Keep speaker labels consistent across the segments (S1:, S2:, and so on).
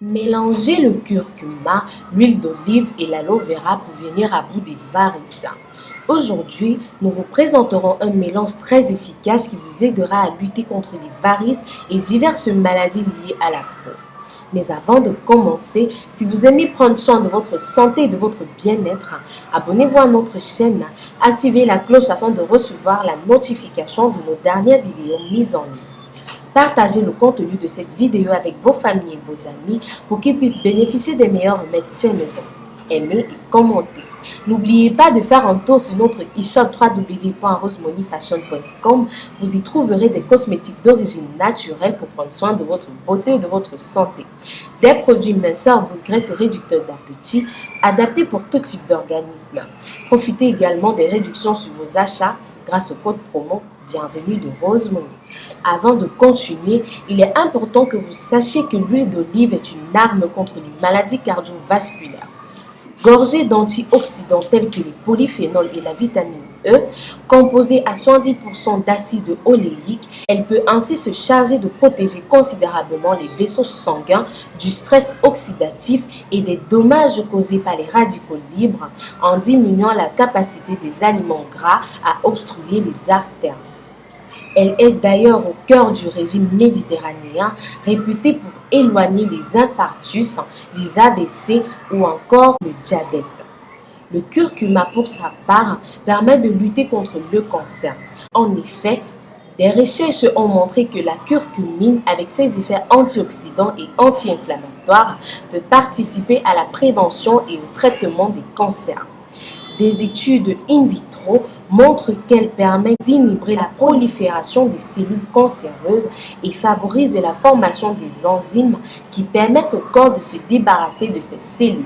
S1: Mélangez le curcuma, l'huile d'olive et l'aloe vera pour venir à bout des varices. Aujourd'hui, nous vous présenterons un mélange très efficace qui vous aidera à lutter contre les varices et diverses maladies liées à la peau. Mais avant de commencer, si vous aimez prendre soin de votre santé et de votre bien-être, abonnez-vous à notre chaîne, activez la cloche afin de recevoir la notification de nos dernières vidéos mises en ligne. Partagez le contenu de cette vidéo avec vos familles et vos amis pour qu'ils puissent bénéficier des meilleurs remèdes faits maison. Aimez et commentez. N'oubliez pas de faire un tour sur notre e-shop www.rosemoneyfashion.com. Vous y trouverez des cosmétiques d'origine naturelle pour prendre soin de votre beauté et de votre santé. Des produits minceurs, bouts de graisse et réducteurs d'appétit, adaptés pour tout type d'organisme. Profitez également des réductions sur vos achats grâce au code promo Bienvenue de Rose Money. Avant de continuer, il est important que vous sachiez que l'huile d'olive est une arme contre les maladies cardiovasculaires. Gorgée d'antioxydants tels que les polyphénols et la vitamine E, composée à 70% d'acide oléique, elle peut ainsi se charger de protéger considérablement les vaisseaux sanguins du stress oxydatif et des dommages causés par les radicaux libres en diminuant la capacité des aliments gras à obstruer les artères. Elle est d'ailleurs au cœur du régime méditerranéen, réputé pour éloigner les infarctus, les AVC ou encore le diabète. Le curcuma, pour sa part, permet de lutter contre le cancer. En effet, des recherches ont montré que la curcumine, avec ses effets antioxydants et anti-inflammatoires, peut participer à la prévention et au traitement des cancers. Des études in vitro montrent qu'elle permet d'inhiber la prolifération des cellules cancéreuses et favorise la formation des enzymes qui permettent au corps de se débarrasser de ces cellules.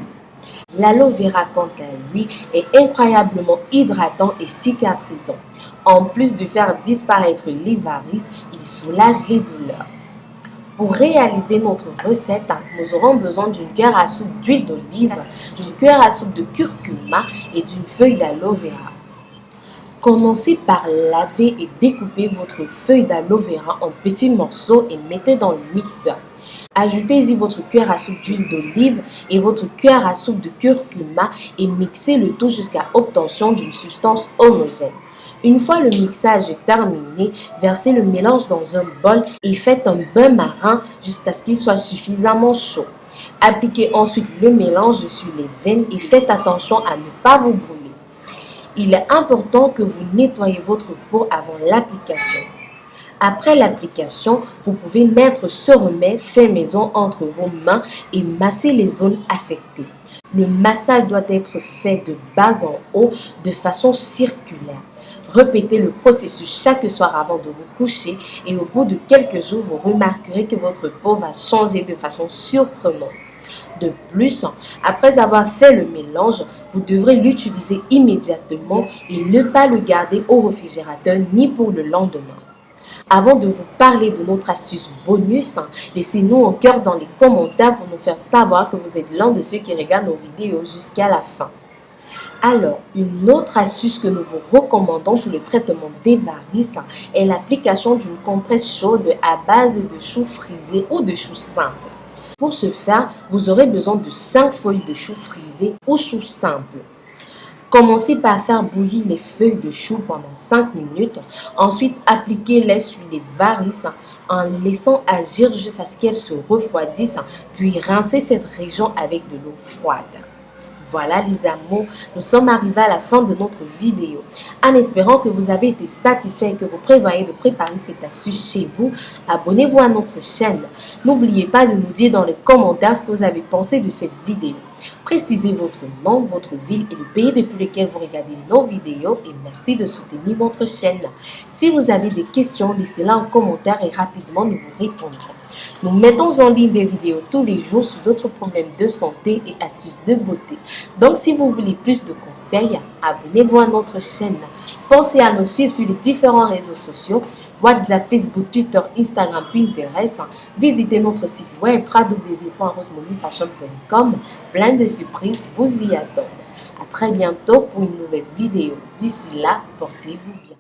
S1: L'aloe vera, quant à lui, est incroyablement hydratant et cicatrisant. En plus de faire disparaître les varices, il soulage les douleurs. Pour réaliser notre recette, nous aurons besoin d'une cuillère à soupe d'huile d'olive, d'une cuillère à soupe de curcuma et d'une feuille d'aloe vera. Commencez par laver et découper votre feuille d'aloe vera en petits morceaux et mettez dans le mixeur. Ajoutez-y votre cuillère à soupe d'huile d'olive et votre cuillère à soupe de curcuma et mixez le tout jusqu'à obtention d'une substance homogène. Une fois le mixage terminé, versez le mélange dans un bol et faites un bain marin jusqu'à ce qu'il soit suffisamment chaud. Appliquez ensuite le mélange sur les veines et faites attention à ne pas vous brûler. Il est important que vous nettoyez votre peau avant l'application. Après l'application, vous pouvez mettre ce remède fait maison entre vos mains et masser les zones affectées. Le massage doit être fait de bas en haut de façon circulaire. Répétez le processus chaque soir avant de vous coucher et au bout de quelques jours, vous remarquerez que votre peau va changer de façon surprenante. De plus, après avoir fait le mélange, vous devrez l'utiliser immédiatement et ne pas le garder au réfrigérateur ni pour le lendemain. Avant de vous parler de notre astuce bonus, laissez-nous un cœur dans les commentaires pour nous faire savoir que vous êtes l'un de ceux qui regardent nos vidéos jusqu'à la fin. Alors, une autre astuce que nous vous recommandons pour le traitement des varices est l'application d'une compresse chaude à base de choux frisés ou de choux simples. Pour ce faire, vous aurez besoin de 5 feuilles de choux frisés ou choux simples. Commencez par faire bouillir les feuilles de chou pendant 5 minutes. Ensuite, appliquez-les sur les varices en laissant agir jusqu'à ce qu'elles se refroidissent. Puis, rincez cette région avec de l'eau froide. Voilà les amours, nous sommes arrivés à la fin de notre vidéo. En espérant que vous avez été satisfaits et que vous prévoyez de préparer cette astuce chez vous, abonnez-vous à notre chaîne. N'oubliez pas de nous dire dans les commentaires ce que vous avez pensé de cette vidéo. Précisez votre nom, votre ville et le pays depuis lequel vous regardez nos vidéos et merci de soutenir notre chaîne. Si vous avez des questions, laissez-les en commentaire et rapidement nous vous répondrons. Nous mettons en ligne des vidéos tous les jours sur d'autres problèmes de santé et astuces de beauté. Donc si vous voulez plus de conseils, abonnez-vous à notre chaîne. Pensez à nous suivre sur les différents réseaux sociaux, WhatsApp, Facebook, Twitter, Instagram, Pinterest. Visitez notre site web www.rosemoneyfashion.com. Plein de surprises vous y attendent. À très bientôt pour une nouvelle vidéo. D'ici là, portez-vous bien.